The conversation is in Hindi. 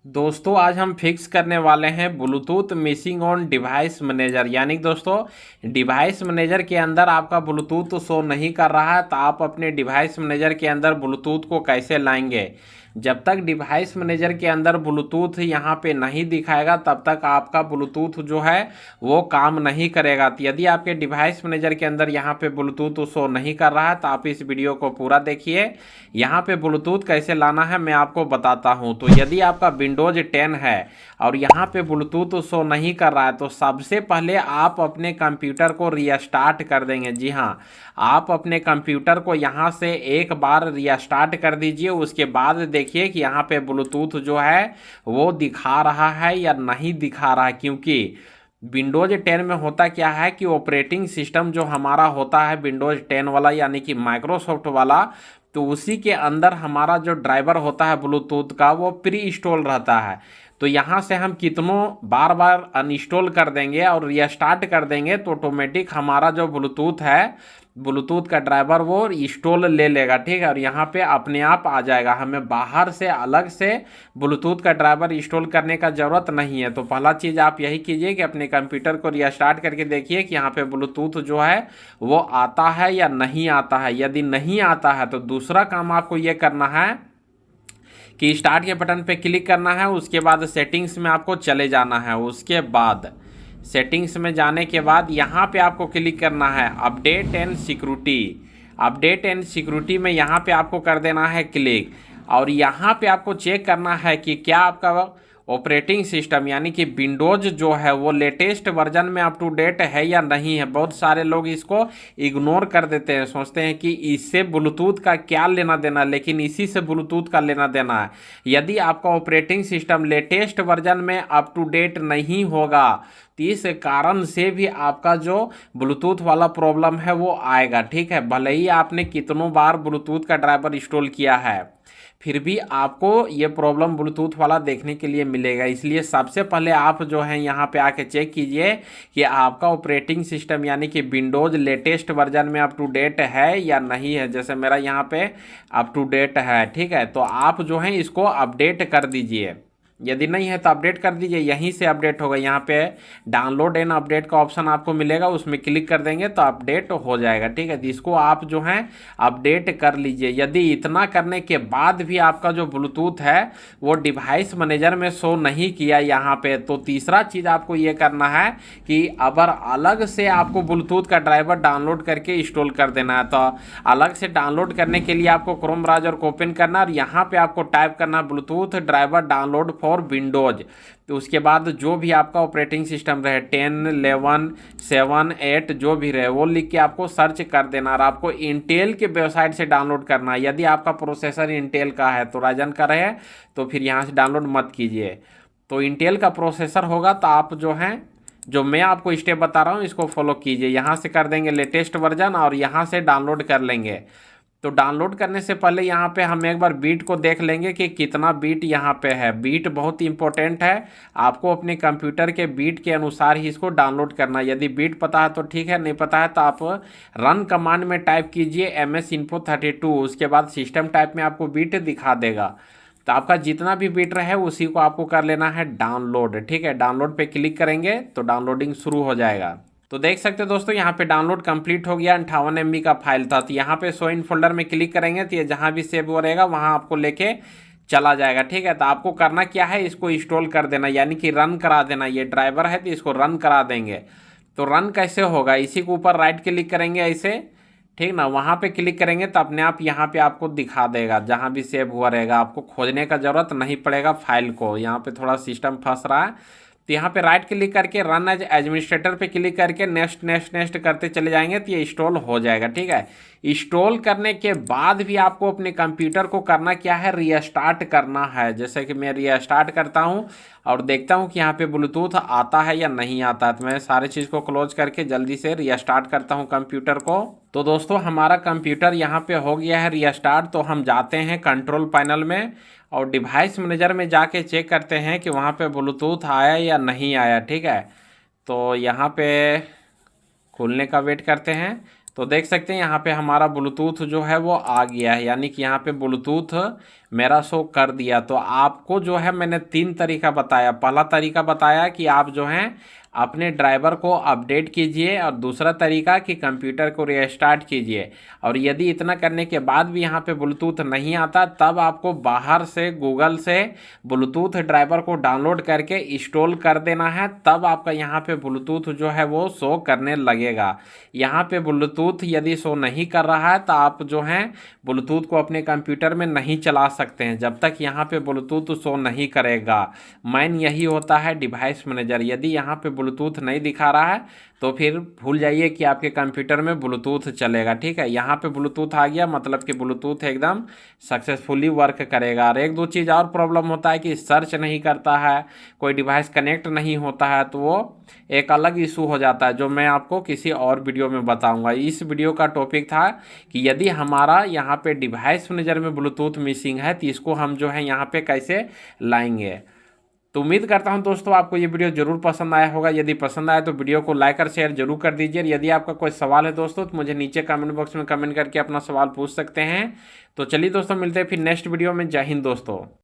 दोस्तों आज हम फिक्स करने वाले हैं Bluetooth missing on device manager. यानी कि दोस्तों डिवाइस मैनेजर के अंदर आपका ब्लूटूथ शो नहीं कर रहा है, तो आप अपने डिवाइस मैनेजर के अंदर ब्लूटूथ को कैसे लाएंगे। जब तक डिवाइस मैनेजर के अंदर ब्लूटूथ यहाँ पे नहीं दिखाएगा तब तक आपका ब्लूटूथ जो है वो काम नहीं करेगा। तो यदि आपके डिवाइस मैनेजर के अंदर यहाँ पे ब्लूटूथ शो नहीं कर रहा है तो आप इस वीडियो को पूरा देखिए। यहाँ पे ब्लूटूथ कैसे लाना है मैं आपको बताता हूँ। तो यदि आपका विंडोज 10 है और यहाँ पे ब्लूटूथ शो नहीं कर रहा है तो सबसे पहले आप अपने कंप्यूटर को रीस्टार्ट कर देंगे। जी हाँ, आप अपने कंप्यूटर को यहाँ से एक बार रीस्टार्ट कर दीजिए। उसके बाद देखिए कि यहाँ पे ब्लूटूथ जो है वो दिखा रहा है या नहीं दिखा रहा है। क्योंकि विंडोज 10 में होता क्या है कि ऑपरेटिंग सिस्टम जो हमारा होता है विंडोज 10 वाला यानी कि माइक्रोसॉफ्ट वाला, तो उसी के अंदर हमारा जो ड्राइवर होता है ब्लूटूथ का वो प्री इंस्टॉल रहता है। तो यहाँ से हम कितनों बार बार अनइंस्टॉल कर देंगे और रीस्टार्ट कर देंगे तो ऑटोमेटिक हमारा जो ब्लूटूथ है ब्लूटूथ का ड्राइवर वो इंस्टॉल ले लेगा। ठीक है, और यहाँ पे अपने आप आ जाएगा। हमें बाहर से अलग से ब्लूटूथ का ड्राइवर इंस्टॉल करने का ज़रूरत नहीं है। तो पहला चीज़ आप यही कीजिए कि अपने कंप्यूटर को रीस्टार्ट करके देखिए कि यहाँ पे ब्लूटूथ जो है वो आता है या नहीं आता है। यदि नहीं आता है तो दूसरा काम आपको ये करना है कि स्टार्ट के बटन पे क्लिक करना है। उसके बाद सेटिंग्स में आपको चले जाना है। उसके बाद सेटिंग्स में जाने के बाद यहाँ पे आपको क्लिक करना है update and security. Update and security में यहाँ पे आपको कर देना है क्लिक। और यहाँ पे आपको चेक करना है कि क्या आपका ऑपरेटिंग सिस्टम यानी कि विंडोज जो है वो लेटेस्ट वर्जन में अप टू डेट है या नहीं है। बहुत सारे लोग इसको इग्नोर कर देते हैं, सोचते हैं कि इससे ब्लूटूथ का क्या लेना देना, लेकिन इसी से ब्लूटूथ का लेना देना है। यदि आपका ऑपरेटिंग सिस्टम लेटेस्ट वर्जन में अप टू डेट नहीं होगा तो इस कारण से भी आपका जो ब्लूटूथ वाला प्रॉब्लम है वो आएगा। ठीक है, भले ही आपने कितनों बार ब्लूटूथ का ड्राइवर इंस्टॉल किया है फिर भी आपको ये प्रॉब्लम ब्लूटूथ वाला देखने के लिए मिलेगा। इसलिए सबसे पहले आप जो है यहाँ पे आके चेक कीजिए कि आपका ऑपरेटिंग सिस्टम यानी कि विंडोज लेटेस्ट वर्जन में अप टू डेट है या नहीं है। जैसे मेरा यहाँ पे अप टू डेट है। ठीक है, तो आप जो है इसको अपडेट कर दीजिए। यदि नहीं है तो अपडेट कर दीजिए, यहीं से अपडेट होगा। यहाँ पे डाउनलोड एंड अपडेट का ऑप्शन आपको मिलेगा, उसमें क्लिक कर देंगे तो अपडेट हो जाएगा। ठीक है, तो इसको आप जो है अपडेट कर लीजिए। यदि इतना करने के बाद भी आपका जो ब्लूटूथ है वो डिवाइस मैनेजर में शो नहीं किया यहाँ पे, तो तीसरा चीज़ आपको ये करना है कि अगर अलग से आपको ब्लूटूथ का ड्राइवर डाउनलोड करके इंस्टॉल कर देना है। तो अलग से डाउनलोड करने के लिए आपको क्रोम ब्राउज़र को ओपन करना और यहाँ पे आपको टाइप करना Bluetooth driver download for Windows. तो उसके बाद जो भी आपका ऑपरेटिंग सिस्टम रहे 10, 11, 7, 8 जो भी रहे वो लिख के आपको सर्च कर देना। और आपको इंटेल के वेबसाइट से डाउनलोड करना है। यदि आपका प्रोसेसर इंटेल का है तो राइजन का रहे तो फिर यहाँ से डाउनलोड मत कीजिए। तो इंटेल का प्रोसेसर होगा तो आप जो है जो मैं आपको स्टेप बता रहा हूँ इसको फॉलो कीजिए। यहाँ से कर देंगे लेटेस्ट वर्जन और यहाँ से डाउनलोड कर लेंगे। तो डाउनलोड करने से पहले यहाँ पे हम एक बार बीट को देख लेंगे कि कितना बीट यहाँ पे है। बीट बहुत इंपॉर्टेंट है, आपको अपने कंप्यूटर के बीट के अनुसार ही इसको डाउनलोड करना है। यदि बीट पता है तो ठीक है, नहीं पता है तो आप रन कमांड में टाइप कीजिए MS Info 32। उसके बाद सिस्टम टाइप में आपको बीट दिखा देगा। तो आपका जितना भी बीट रहे उसी को आपको कर लेना है डाउनलोड। ठीक है, डाउनलोड पे क्लिक करेंगे तो डाउनलोडिंग शुरू हो जाएगा। तो देख सकते हो दोस्तों यहाँ पे डाउनलोड कंप्लीट हो गया। 58 MB का फाइल था। तो यहाँ पे शो इन फोल्डर में क्लिक करेंगे तो ये जहाँ भी सेव हो रहेगा वहाँ आपको लेके चला जाएगा। ठीक है, तो आपको करना क्या है, इसको इंस्टॉल कर देना यानी कि रन करा देना। ये ड्राइवर है तो इसको रन करा देंगे। तो रन कैसे होगा, इसी के ऊपर राइट क्लिक करेंगे ऐसे, ठीक ना, वहाँ पे क्लिक करेंगे तो अपने आप यहाँ पे आपको दिखा देगा जहाँ भी सेव हुआ रहेगा। आपको खोजने का ज़रूरत नहीं पड़ेगा फाइल को। यहाँ पे थोड़ा सिस्टम फंस रहा है तो यहाँ पे राइट क्लिक करके रन एज एडमिनिस्ट्रेटर पे क्लिक करके नेक्स्ट नेक्स्ट नेक्स्ट करते चले जाएंगे तो ये इंस्टॉल हो जाएगा। ठीक है, इंस्टॉल करने के बाद भी आपको अपने कंप्यूटर को करना क्या है, रीस्टार्ट करना है। जैसे कि मैं रीस्टार्ट करता हूँ और देखता हूँ कि यहाँ पे ब्लूटूथ आता है या नहीं आता है। तो मैं सारे चीज़ को क्लोज करके जल्दी से रीस्टार्ट करता हूँ कंप्यूटर को। तो दोस्तों हमारा कंप्यूटर यहाँ पे हो गया है रीस्टार्ट। तो हम जाते हैं कंट्रोल पैनल में और डिवाइस मैनेजर में जाके चेक करते हैं कि वहाँ पे ब्लूटूथ आया या नहीं आया। ठीक है, तो यहाँ पे खुलने का वेट करते हैं। तो देख सकते हैं यहाँ पे हमारा ब्लूटूथ जो है वो आ गया है, यानी कि यहाँ पे ब्लूटूथ मेरा शो कर दिया। तो आपको जो है मैंने 3 तरीका बताया। पहला तरीका बताया कि आप जो है अपने ड्राइवर को अपडेट कीजिए, और दूसरा तरीका कि कंप्यूटर को रीस्टार्ट कीजिए। और यदि इतना करने के बाद भी यहाँ पे ब्लूटूथ नहीं आता, तब आपको बाहर से गूगल से ब्लूटूथ ड्राइवर को डाउनलोड करके इंस्टॉल कर देना है, तब आपका यहाँ पे ब्लूटूथ जो है वो शो करने लगेगा। यहाँ पे ब्लूटूथ यदि शो नहीं कर रहा है तो आप जो है ब्लूटूथ को अपने कंप्यूटर में नहीं चला सकते हैं जब तक यहाँ पे ब्लूटूथ शो नहीं करेगा। मेन यही होता है डिवाइस मैनेजर। यदि यहाँ पे ब्लूटूथ नहीं दिखा रहा है तो फिर भूल जाइए कि आपके कंप्यूटर में ब्लूटूथ चलेगा। ठीक है, यहाँ पे ब्लूटूथ आ गया मतलब कि ब्लूटूथ एकदम सक्सेसफुली वर्क करेगा। और एक दो चीज़ और प्रॉब्लम होता है कि सर्च नहीं करता है, कोई डिवाइस कनेक्ट नहीं होता है, तो वो एक अलग इशू हो जाता है, जो मैं आपको किसी और वीडियो में बताऊंगा। इस वीडियो का टॉपिक था कि यदि हमारा यहाँ पे डिवाइस मैनेजर में ब्लूटूथ मिसिंग है तो इसको हम जो है यहाँ पे कैसे लाएंगे। तो उम्मीद करता हूं दोस्तों आपको ये वीडियो जरूर पसंद आया होगा। यदि पसंद आया तो वीडियो को लाइक और शेयर जरूर कर दीजिए। यदि आपका कोई सवाल है दोस्तों तो मुझे नीचे कमेंट बॉक्स में कमेंट करके अपना सवाल पूछ सकते हैं। तो चलिए दोस्तों, मिलते हैं फिर नेक्स्ट वीडियो में। जय हिंद दोस्तों।